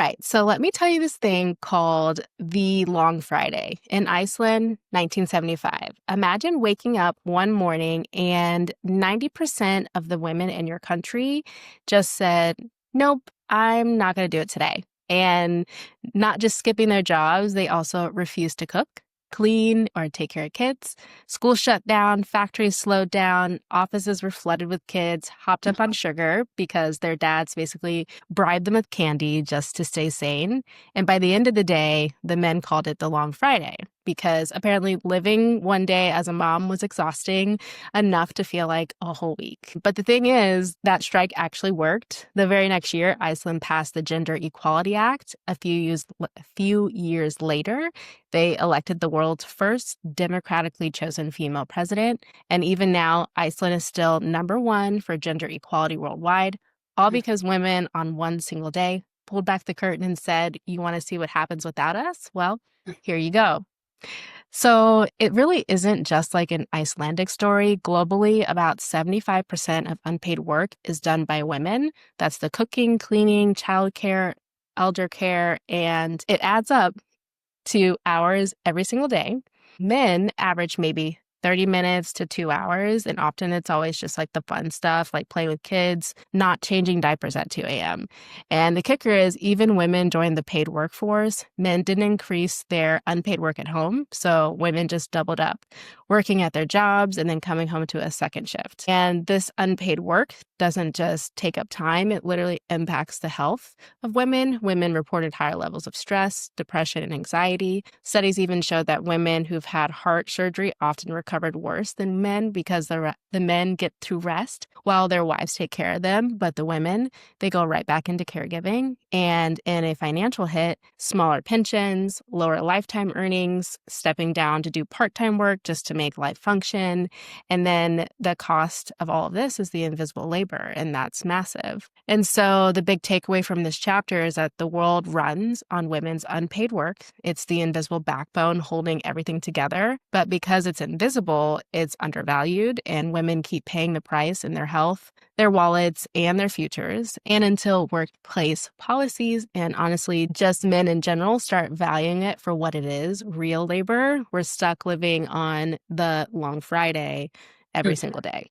right. So let me tell you this thing called the Long Friday in Iceland, 1975. Imagine waking up one morning and 90% of the women in your country just said, nope, I'm not going to do it today. And not just skipping their jobs, they also refused to cook, clean, or take care of kids. School shut down, factories slowed down, offices were flooded with kids, hopped up on sugar because their dads basically bribed them with candy just to stay sane. And by the end of the day, the men called it the Long Friday because apparently living one day as a mom was exhausting enough to feel like a whole week. But the thing is, that strike actually worked. The very next year, Iceland passed the Gender Equality Act. A few years later, they elected the world's first democratically chosen female president. And even now, Iceland is still number one for gender equality worldwide, all because women on one single day pulled back the curtain and said, you want to see what happens without us? Well, here you go. So it really isn't just like an Icelandic story. Globally, about 75% of unpaid work is done by women. That's the cooking, cleaning, childcare, elder care, and it adds up to hours every single day. Men average maybe 30 minutes to 2 hours, and often it's always just like the fun stuff, like play with kids, not changing diapers at 2 a.m. And the kicker is even women joined the paid workforce. Men didn't increase their unpaid work at home, so women just doubled up, working at their jobs and then coming home to a second shift. And this unpaid work doesn't just take up time, it literally impacts the health of women. Women reported higher levels of stress, depression, and anxiety. Studies even showed that women who've had heart surgery often recovered worse than men because the men get to rest while their wives take care of them, but the women, they go right back into caregiving. And in a financial hit, smaller pensions, lower lifetime earnings, stepping down to do part-time work just to make life function. And then the cost of all of this is the invisible labor, and that's massive. And so the big takeaway from this chapter is that the world runs on women's unpaid work. It's the invisible backbone holding everything together. But because it's invisible, it's undervalued, and women keep paying the price in their health, their wallets, and their futures. And until workplace policies and honestly just men in general start valuing it for what it is, real labor, we're stuck living on the Long Friday every single day.